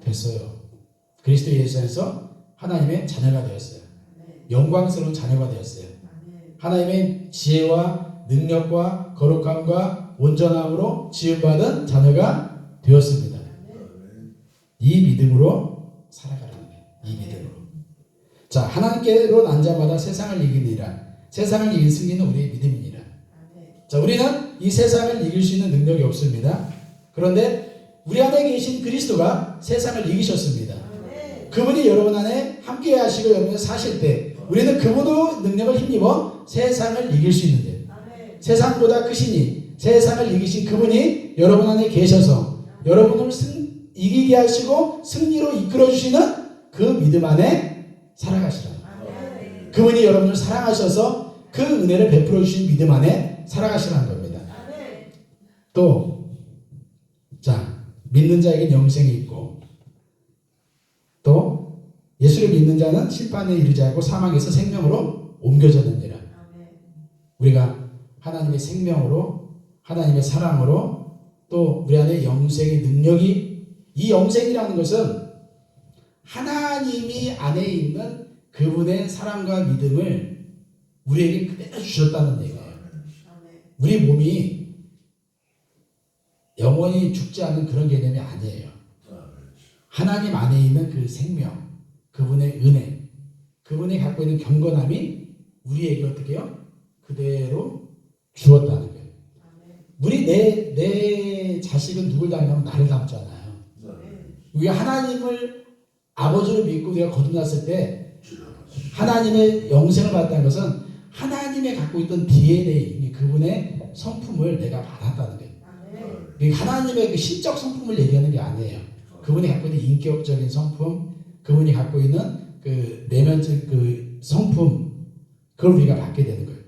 됐어요. 그리스도 예수 안에서 하나님의 자녀가 되었어요. 영광스러운 자녀가 되었어요. 하나님의 지혜와 능력과 거룩함과 온전함으로 지음받은 자녀가 되었습니다. 이 믿음으로 살아가라는 거예요. 이 믿음으로. 자, 하나님께로 난 자마다 세상을 이기니라. 세상을 이긴 승리는 우리의 믿음이니라. 자, 우리는 이 세상을 이길 수 있는 능력이 없습니다. 그런데 우리 안에 계신 그리스도가 세상을 이기셨습니다. 그분이 여러분 안에 함께 하시고 여러분 사실 때 우리는 그분의 능력을 힘입어 세상을 이길 수 있는데 세상보다 크시니 세상을 이기신 그분이 여러분 안에 계셔서 여러분을 이기게 하시고 승리로 이끌어 주시는 그 믿음 안에 살아가시라. 그분이 여러분을 사랑하셔서 그 은혜를 베풀어 주신 믿음 안에 살아가시라는 겁니다. 또 자, 믿는 자에게 영생이 있고 또 예수를 믿는 자는 심판에 이르지 않고 사망에서 생명으로 옮겨졌느니라. 우리가 하나님의 생명으로 하나님의 사랑으로 또 우리 안에 영생의 능력이 이 영생이라는 것은 하나님이 안에 있는 그분의 사랑과 믿음을 우리에게 그대로 주셨다는 얘기예요. 우리 몸이 영원히 죽지 않는 그런 개념이 아니에요. 하나님 안에 있는 그 생명, 그분의 은혜, 그분이 갖고 있는 경건함이 우리에게 어떻게 해요? 그대로 주었다는 거예요. 우리 내 자식은 누굴 닮냐면 나를 닮잖아요. 우리가 하나님을 아버지로 믿고 우리가 거듭났을 때 하나님의 영생을 받았다는 것은 하나님의 갖고 있던 DNA, 그분의 성품을 내가 받았다는 거예요. 하나님의 그 신적 성품을 얘기하는 게 아니에요. 그분이 갖고 있는 인격적인 성품, 그분이 갖고 있는 그 내면적 그 성품, 그걸 우리가 받게 되는 거예요.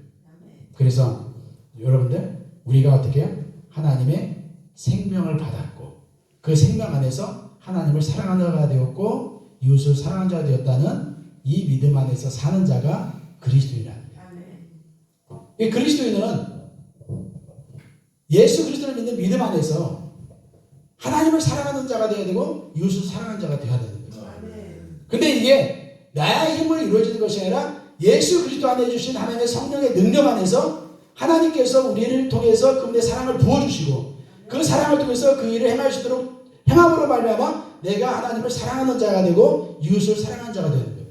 그래서 여러분들 우리가 어떻게 해요? 하나님의 생명을 받았고 그 생명 안에서 하나님을 사랑하는 자가 되었고 이웃을 사랑하는 자가 되었다는 이 믿음 안에서 사는 자가 그리스도인이라는 거예요. 이 그리스도인은 예수 그리스도를 믿는 믿음 안에서 하나님을 사랑하는 자가 되어야 되고 이웃을 사랑하는 자가 되어야 되는 거예요. 근데 이게 나의 힘으로 이루어지는 것이 아니라 예수 그리스도 안에 주신 하나님의 성령의 능력 안에서 하나님께서 우리를 통해서 그분의 사랑을 부어주시고 그 사랑을 통해서 그 일을 행할 수 있도록 행함으로 말미암아 내가 하나님을 사랑하는 자가 되고 이웃을 사랑하는 자가 되는 거예요.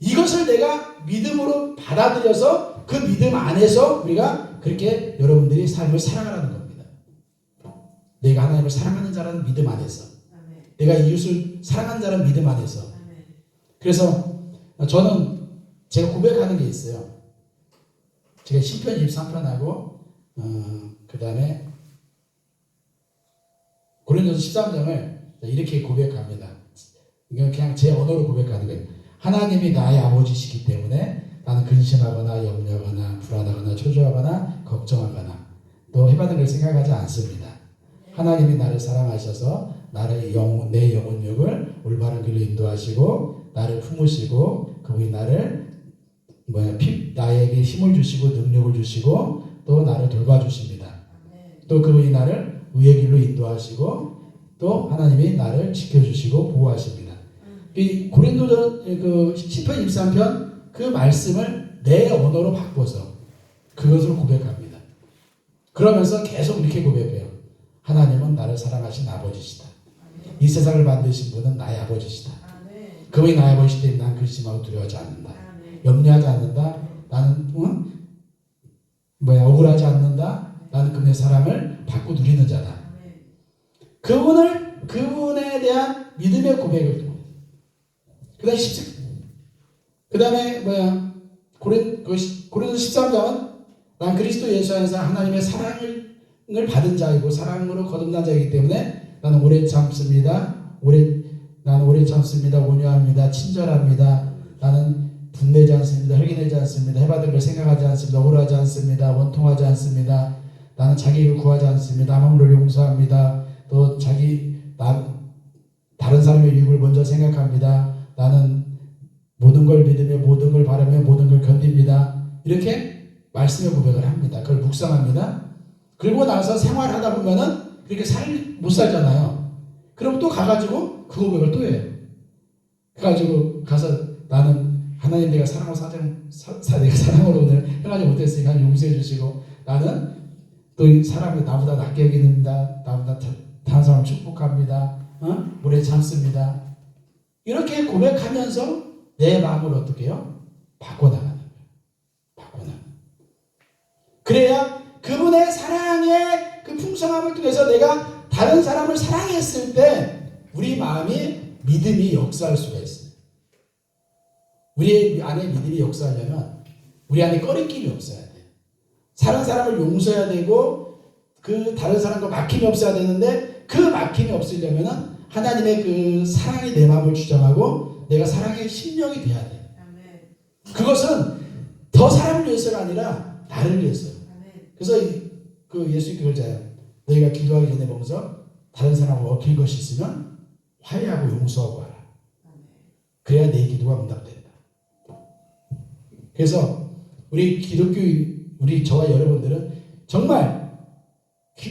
이것을 내가 믿음으로 받아들여서 그 믿음 안에서 우리가 그렇게 여러분들이 삶을 살아가라는 겁니다. 내가 하나님을 사랑하는 자라는 믿음 안에서 내가 이웃을 사랑하는 자라는 믿음 안에서 그래서 저는 제가 고백하는 게 있어요. 제가 시편 23편하고 그 다음에 고린도서 13장을 이렇게 고백합니다. 이건 그냥 제 언어로 고백하는 거예요. 하나님이 나의 아버지시기 때문에 나는 근심하거나 염려하거나 불안하거나 초조하거나 걱정하거나 또 해받은 걸 생각하지 않습니다. 하나님이 나를 사랑하셔서 내 영혼육을 올바른 길로 인도하시고 나를 품으시고 그분이 나를 나에게 힘을 주시고 능력을 주시고 또 나를 돌봐주십니다. 또 그분이 나를 의의 길로 인도하시고 또 하나님이 나를 지켜주시고 보호하십니다. 이 고린도전 그 시편 23편 그 말씀을 내 언어로 바꿔서 그것을 고백합니다. 그러면서 계속 이렇게 고백해요. 하나님은 나를 사랑하신 아버지시다. 이 세상을 만드신 분은 나의 아버지시다. 그분이 나의 아버지시기 때문에 난 근심하고 두려워하지 않는다. 염려하지 않는다. 나는 억울하지 않는다. 나는 그분의 사랑을 받고 누리는 자다. 그분에 대한 믿음의 고백을 그 다음에 고린도서 13장은 난 그리스도 예수 안에서 하나님의 사랑을 받은 자이고 사랑으로 거듭난 자이기 때문에 나는 오래 참습니다. 나는 오래 참습니다. 온유합니다. 친절합니다. 나는 분내지 않습니다. 헬기내지 않습니다. 해받은 걸 생각하지 않습니다. 억울하지 않습니다. 원통하지 않습니다. 나는 자기 일을 구하지 않습니다. 남을 용서합니다. 또 다른 사람의 유익을 먼저 생각합니다. 나는 모든 걸 믿으며 모든 걸 바라며 모든 걸 견딥니다. 이렇게 말씀의 고백을 합니다. 그걸 묵상합니다. 그리고 나서 생활하다 보면은 그렇게 못 살잖아요. 그럼 또 가가지고 그 고백을 또 해요. 그래가지고 가서 나는 하나님 내가 사랑으로 내가 사랑으로 오늘 행하지 못했으니까 용서해 주시고 나는 또 이 사람이 나보다 낫게 여기는다. 나보다 다른 사람을 축복합니다. 오래 참습니다. 이렇게 고백하면서 내 마음을 어떻게 해요? 바꿔나가는 거예요. 바꿔나가는. 그래야 그분의 사랑의 그 풍성함을 통해서 내가 다른 사람을 사랑했을 때 우리 마음이 믿음이 역사할 수가 있어요. 우리 안에 믿음이 역사하려면 우리 안에 꺼리낌이 없어야 돼. 다른 사람을 용서해야 되고 그 다른 사람과 막힘이 없어야 되는데 그 막힘이 없으려면 하나님의 그 사랑이 내 마음을 주장하고 내가 사랑의 심령이 돼야 돼. 그것은 더 사람을 위해서가 아니라 나를 위해서. 그래서 그 예수님께 그러잖아요. 너희가 기도하기 전에 보면서 다른 사람을 어길 것이 있으면 화해하고 용서하고 하라. 그래야 내 기도가 응답된다. 그래서 우리 기독교인, 우리 저와 여러분들은 정말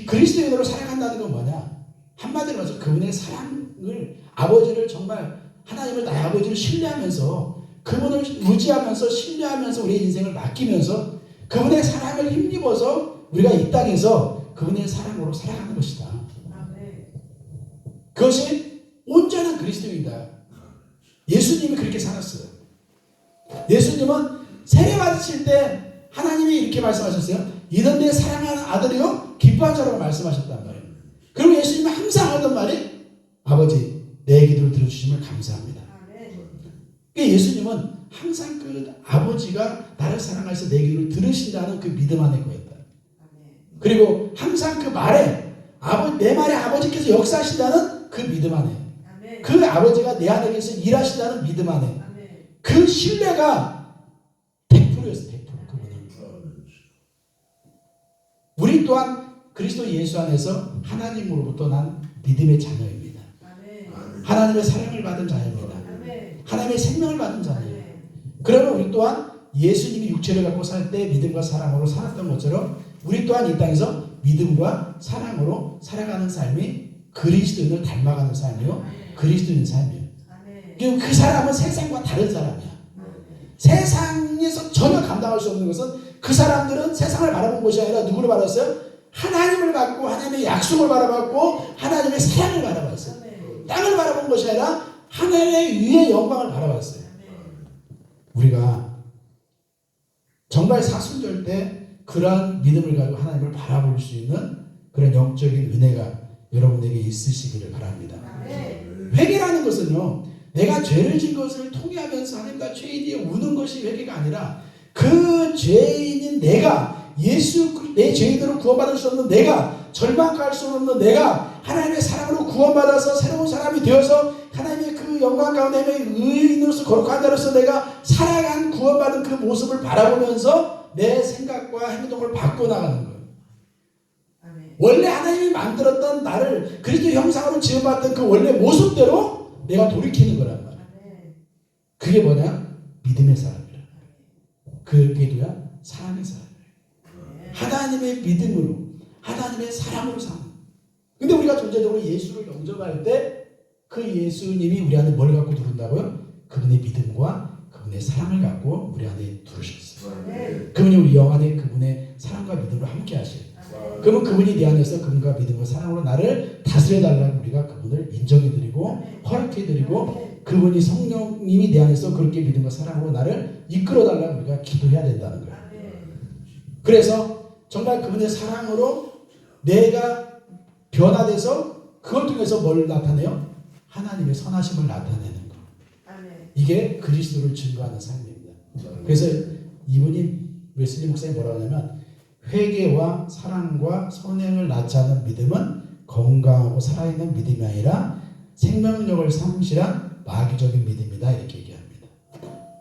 그리스도인으로 살아간다는 건 뭐냐? 한마디로 말해서 그분의 사랑을, 아버지를 정말 하나님을 나의 아버지를 신뢰하면서 그분을 의지하면서 신뢰하면서 우리의 인생을 맡기면서 그분의 사랑을 힘입어서 우리가 이 땅에서 그분의 사랑으로 살아가는 것이다. 그것이 온전한 그리스도인이다. 예수님이 그렇게 살았어요. 예수님은 세례 받으실 때 하나님이 이렇게 말씀하셨어요. 이는 내 사랑하는 아들이요 기뻐한 자라고 말씀하셨단 말이에요. 그리고 예수님은 항상 하던 말이 아버지 내 기도를 들어주시면 감사합니다. 그러니까 예수님은 항상 그 아버지가 나를 사랑해서 내 기도를 들으신다는 그 믿음 안에 거였다. 그리고 항상 그 말에 내 말에 아버지께서 역사하신다는 그 믿음 안에 그 아버지가 내 안에 계셔서 일하신다는 믿음 안에 그 신뢰가 100%였어요. 100%. 그분은. 우리 또한 그리스도 예수 안에서 하나님으로부터 난 믿음의 자녀입니다. 하나님의 사랑을 받은 자녀입니다. 하나님의 생명을 받은 자녀예요. 그러면 우리 또한 예수님이 육체를 갖고 살 때 믿음과 사랑으로 살았던 것처럼 우리 또한 이 땅에서 믿음과 사랑으로 살아가는 삶이 그리스도인을 닮아가는 삶이요. 그리스도인 삶이에요. 그리고 그 사람은 세상과 다른 사람이야. 세상에서 전혀 감당할 수 없는 것은 그 사람들은 세상을 바라본 것이 아니라 누구를 바라봤어요? 하나님을 받고 하나님의 약속을 바라봤고 하나님의 사랑을 바라봤어요. 땅을 바라본 것이 아니라 하나님의 위의 영광을 바라봤어요. 우리가 정말 사순절 때 그러한 믿음을 가지고 하나님을 바라볼 수 있는 그런 영적인 은혜가 여러분에게 있으시기를 바랍니다. 회개라는 것은요, 내가 죄를 진 것을 통회하면서 하나님과 죄인이 우는 것이 회개가 아니라 그 죄인인 내가 내 죄인으로 구원받을 수 없는 내가 절망할 수 없는 내가 하나님의 사랑으로 구원받아서 새로운 사람이 되어서 하나님의 그 영광 가운데 의인으로서 거룩한 자로서 내가 살아간 구원받은 그 모습을 바라보면서 내 생각과 행동을 바꿔나가는 거예요. 원래 하나님이 만들었던 나를 그리스도 형상으로 지어봤던 그 원래 모습대로 내가 돌이키는 거란 말이야. 그게 뭐냐? 믿음의 사람이라. 그게 누야? 사랑의 사람이라. 하나님의 믿음으로, 하나님의 사랑으로 사는. 근데 우리가 존재적으로 예수를 영접할 때 그 예수님이 우리 안에 뭘 갖고 두른다고요? 그분의 믿음과 그분의 사랑을 갖고 우리 안에 두르셨어요. 그분이 우리 영 안에 그분의 사랑과 믿음으로 함께 하셔요. 그러면 그분이 내 안에서 그분과 믿음과 사랑으로 나를 다스려달라고 우리가 그분을 인정해드리고 허락해드리고 그분이 성령님이 내 안에서 그렇게 믿음과 사랑으로 나를 이끌어달라고 우리가 기도해야 된다는 거예요. 그래서 정말 그분의 사랑으로 내가 변화돼서 그걸 통해서 뭘 나타내요? 하나님의 선하심을 나타내는 거. 이게 그리스도를 증거하는 삶입니다. 그래서 이분이 웨슬리 목사님이 뭐라고 하냐면 회개와 사랑과 선행을 낳지 않는 믿음은 건강하고 살아있는 믿음이 아니라 생명력을 상실한 마귀적인 믿음이다 이렇게 얘기합니다.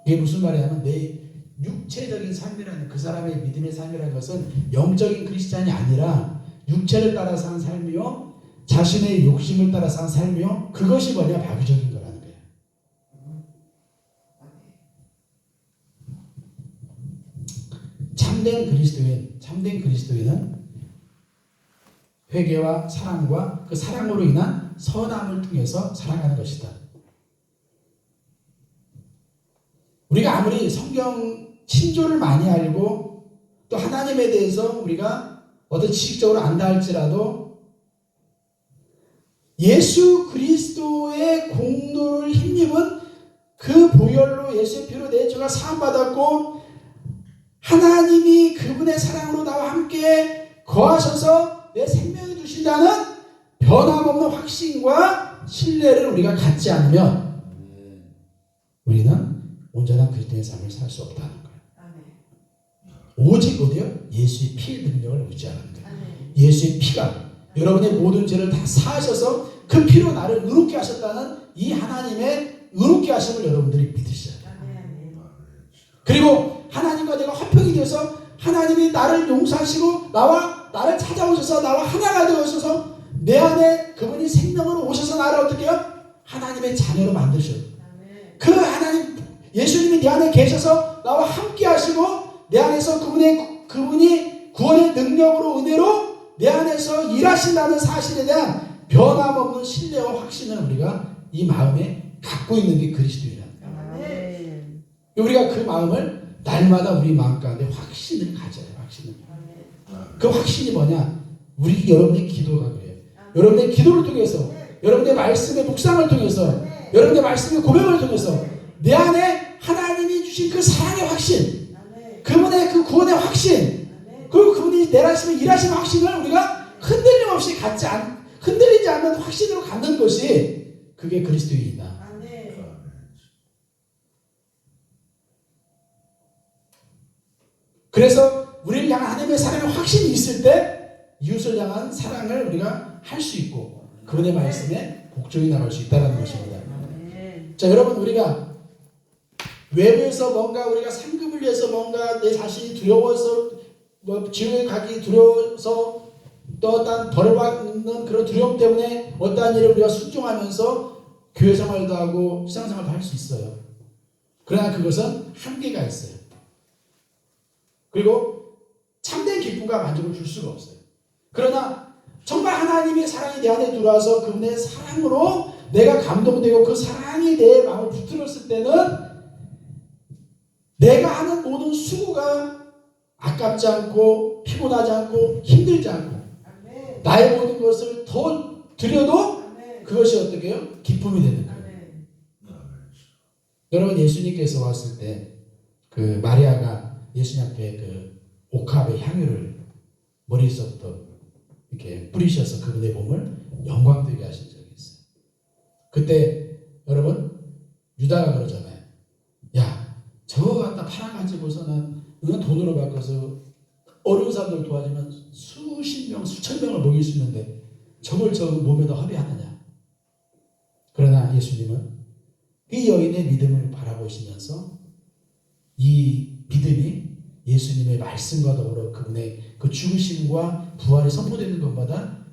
이게 무슨 말이냐면 내 육체적인 삶이라는 그 사람의 믿음의 삶이라는 것은 영적인 크리스찬이 아니라 육체를 따라 사는 삶이요 자신의 욕심을 따라 사는 삶이요 그것이 뭐냐 마귀적인 거라는 거예요. 참된 그리스도인은 회개와 사랑과 그 사랑으로 인한 선함을 통해서 살아가는 것이다. 우리가 아무리 성경 신조를 많이 알고 또 하나님에 대해서 우리가 어떤 지식적으로 안다 할지라도 예수 그리스도의 공로를 힘입은 그 보혈로 예수의 피로 내 죄가 사함받았고 하나님이 그분의 사랑으로 나와 함께 거하셔서 내 생명을 주신다는 변함없는 확신과 신뢰를 우리가 갖지 않으면 우리는 온전한 그리스도의 삶을 살 수 없다는 거예요. 오직 어디요? 예수의 피의 능력을 의지하는 거예요. 예수의 피가 여러분의 모든 죄를 다 사하셔서 그 피로 나를 의롭게 하셨다는 이 하나님의 의롭게 하심을 여러분들이 믿으셔야 돼요. 그리고 하나님과 내가 화평이 되어서 하나님이 나를 용서하시고 나를 찾아오셔서 나와 하나가 되어서 내 안에 그분이 생명으로 오셔서 나를 어떻게 해요? 하나님의 자녀로 만드셔요. 그 하나님 예수님이 내 안에 계셔서 나와 함께 하시고 내 안에서 그분이 구원의 능력으로 은혜로 내 안에서 일하신다는 사실에 대한 변함없는 신뢰와 확신을 우리가 이 마음에 갖고 있는 게 그리스도이라는 거예요. 우리가 그 마음을 날마다 우리 마음 가운데 확신을 가져야 돼요. 확신을. 그 확신이 뭐냐? 여러분의 기도가 그래요. 여러분의 기도를 통해서 여러분의 말씀의 묵상을 통해서 여러분의 말씀의 고백을 통해서 내 안에 하나님이 주신 그 사랑의 확신, 그분의 그 구원의 확신, 그리고 그분이 내라시면 일하시는 확신을 우리가 흔들림 없이 흔들리지 않는 확신으로 갖는 것이 그게 그리스도인이다. 그래서 우리를 향한 하나님의 사랑의 확신이 있을 때 이웃을 향한 사랑을 우리가 할 수 있고 그분의 말씀에 복종이 나갈 수 있다는 것입니다. 자, 여러분 우리가 외부에서 뭔가 우리가 상급을 위해서 뭔가 내 자신이 두려워서 지옥에 가기 두려워서 또 어떤 벌을 받는 그런 두려움 때문에 어떠한 일을 우리가 순종하면서 교회 생활도 하고 신앙생활도 할 수 있어요. 그러나 그것은 한계가 있어요. 그리고 참된 기쁨과 만족을 줄 수가 없어요. 그러나 정말 하나님의 사랑이 내 안에 들어와서 그분의 사랑으로 내가 감동되고 그 사랑이 내 마음을 붙들었을 때는 내가 하는 모든 수고가 아깝지 않고 피곤하지 않고 힘들지 않고 나의 모든 것을 더 드려도 그것이 어떻게 해요? 기쁨이 되는 거예요. 여러분 예수님께서 왔을 때 그 마리아가 예수님 앞에 그 옥합의 향유를 머리에서부터 이렇게 뿌리셔서 그분의 몸을 영광되게 하신 적이 있어요. 그때 여러분 유다가 그러잖아요. 야, 저거 갖다 팔아가지고서는 돈으로 바꿔서 어려운 사람들 도와주면 수십 명, 수천 명을 먹일 수 있는데 저걸 저 몸에다 허비하느냐. 그러나 예수님은 이 여인의 믿음을 바라보시면서 이 믿음이 예수님의 말씀과 더불어 그분의 그 죽으심과 부활이 선포되는 것마다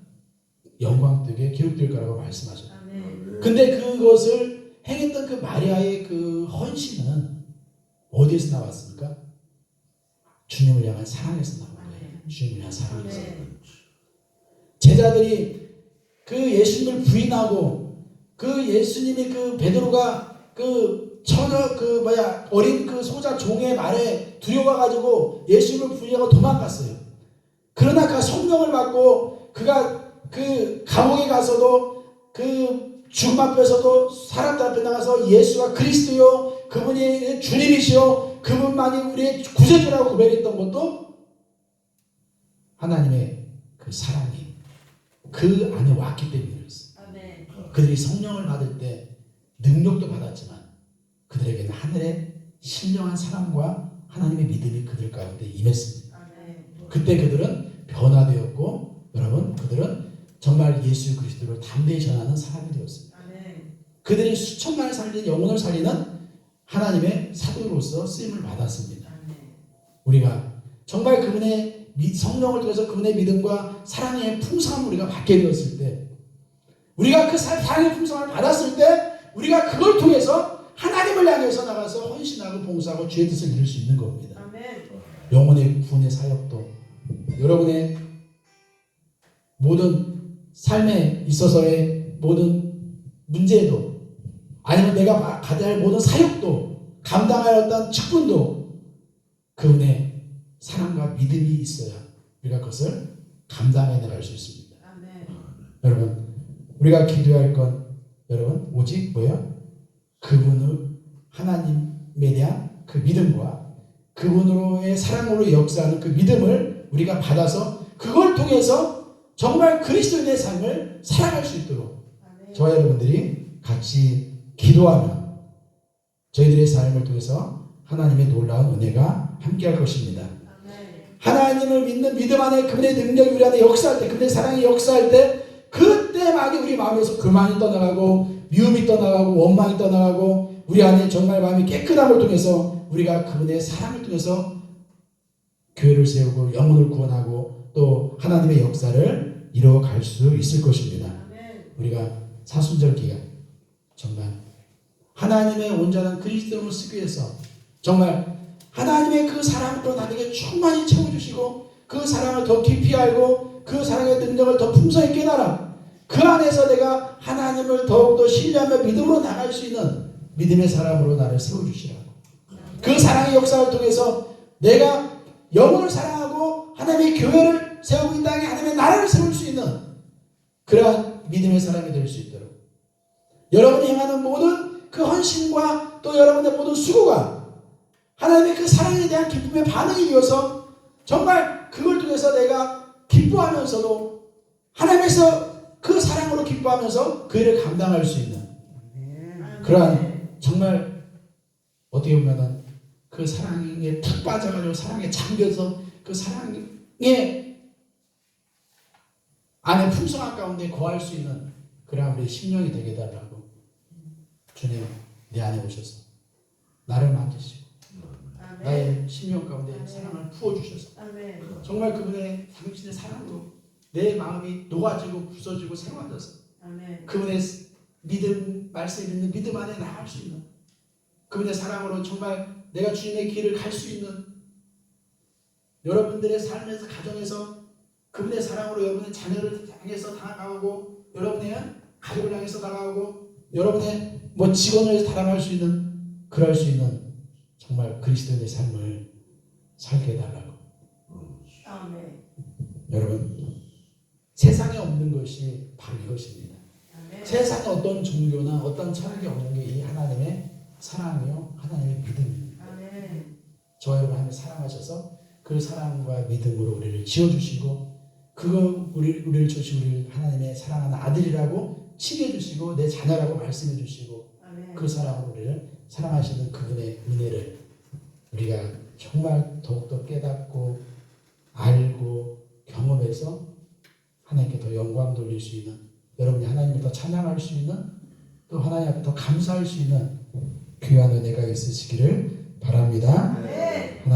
영광되게 기록될 거라고 말씀하셨어요. 근데 그것을 행했던 그 마리아의 그 헌신은 어디에서 나왔습니까? 주님을 향한 사랑에서 나온 거예요. 주님을 향한 사랑에서. 제자들이 그 예수님을 부인하고 그 예수님이 그 베드로가 그 어린 그 소자 종의 말에 두려워가지고 예수님을 부인하고 도망갔어요. 그러나 그 성령을 받고 그가 그 감옥에 가서도 그 죽음 앞에서도 사람들 앞에 나가서 예수가 그리스도요 그분이 주님이시요 그분만이 우리의 구세주라고 고백했던 것도 하나님의 그 사랑이 그 안에 왔기 때문이었어요. 그들이 성령을 받을 때 능력도 받았지만 그들에게는 하늘의 신령한 사랑과 하나님의 믿음이 그들 가운데 임했습니다. 그때 그들은 변화되었고 여러분 그들은 정말 예수 그리스도를 담대히 전하는 사람이 되었습니다. 그들이 수천만을 살리는 영혼을 살리는 하나님의 사도로서 쓰임을 받았습니다. 우리가 정말 그분의 성령을 통해서 그분의 믿음과 사랑의 풍성함을 우리가 받게 되었을 때 우리가 그 사랑의 풍성함을 받았을 때 우리가 그걸 통해서 하나님을 향해서 나가서 헌신하고 봉사하고 주의 뜻을 이룰 수 있는 겁니다. 영혼의 구원의 사역도 여러분의 모든 삶에 있어서의 모든 문제도 아니면 내가 가져야 할 모든 사역도 감당할 어떤 직분도 그분의 사랑과 믿음이 있어야 우리가 그것을 감당해 나갈 수 있습니다. 아멘. 여러분 우리가 기도할 건 여러분 오직 뭐예요? 그분의 하나님에 대한 그 믿음과 그분으로의 사랑으로 역사하는 그 믿음을 우리가 받아서 그걸 통해서 정말 그리스도인의 삶을 살아갈 수 있도록 아멘. 저와 여러분들이 같이 기도하면 저희들의 삶을 통해서 하나님의 놀라운 은혜가 함께할 것입니다. 아멘. 하나님을 믿는 믿음 안에 그분의 능력이 우리 안에 역사할 때 그분의 사랑이 역사할 때 그때 막 우리 마음에서 교만이 떠나가고 미움이 떠나가고 원망이 떠나가고 우리 안에 정말 마음이 깨끗함을 통해서 우리가 그분의 사랑을 통해서 교회를 세우고 영혼을 구원하고 또 하나님의 역사를 이루어갈 수 있을 것입니다. 아멘. 우리가 사순절 기간 정말 하나님의 온전한 그리스도를 쓰기 위해서 정말 하나님의 그 사랑으로 나에게 충만히 채워주시고 그 사랑을 더 깊이 알고 그 사랑의 능력을 더 풍성히 깨달아 그 안에서 내가 하나님을 더욱더 신뢰하며 믿음으로 나갈 수 있는 믿음의 사람으로 나를 세워주시라고 그 사랑의 역사를 통해서 내가 영혼을 사랑하고 하나님의 교회를 세우고 이 땅에 하나님의 나라를 세울 수 있는 그러한 믿음의 사람이 될 수 있도록 여러분이 행하는 모든 그 헌신과 또 여러분의 모든 수고가 하나님의 그 사랑에 대한 기쁨의 반응이 되어서 정말 그걸 통해서 내가 기뻐하면서도 하나님에서 그 사랑으로 기뻐하면서 그 일을 감당할 수 있는 그러한 정말 어떻게 보면은 그 사랑에 탁 빠져가지고 사랑에 잠겨서 그 사랑에 안에 풍성한 가운데 거할 수 있는 그러한 우리 심령이 되게 해달라고 주님 내 안에 오셔서 나를 만지시고 아멘. 나의 심령 가운데 아멘. 사랑을 부어주셔서 아멘. 정말 그분의 당신의 사랑으로 내 마음이 녹아지고 부서지고 새로워져서 아멘. 그분의 믿음 말씀이 있는 믿음 안에 나갈 수 있는 그분의 사랑으로 정말 내가 주님의 길을 갈 수 있는 여러분들의 삶에서 가정에서 그분의 사랑으로 여러분의 자녀를 향해서 다가가고 여러분의 가족을 향해서 다가가고 여러분의 직원을 사랑할 수 있는 그럴 수 있는 정말 그리스도인의 삶을 살게 해달라고 아멘. 여러분 세상에 없는 것이 바로 이것입니다. 아멘. 세상에 어떤 종교나 어떤 철학이 없는 게 이 하나님의 사랑이요 하나님의 믿음입니다. 아멘. 저와 여러분 하나님 사랑하셔서 그 사랑과 믿음으로 우리를 지어주시고 그거 우리를 주시고 우리를 하나님의 사랑하는 아들이라고 칭해주시고 내 자녀라고 말씀해주시고 아멘. 그 사랑으로 우리를 사랑하시는 그분의 은혜를 우리가 정말 더욱더 깨닫고 알고 경험해서 하나님께 더 영광 돌릴 수 있는 여러분이 하나님을 더 찬양할 수 있는 또 하나님 앞에 더 감사할 수 있는 귀한 은혜가 있으시기를 바랍니다. 아멘.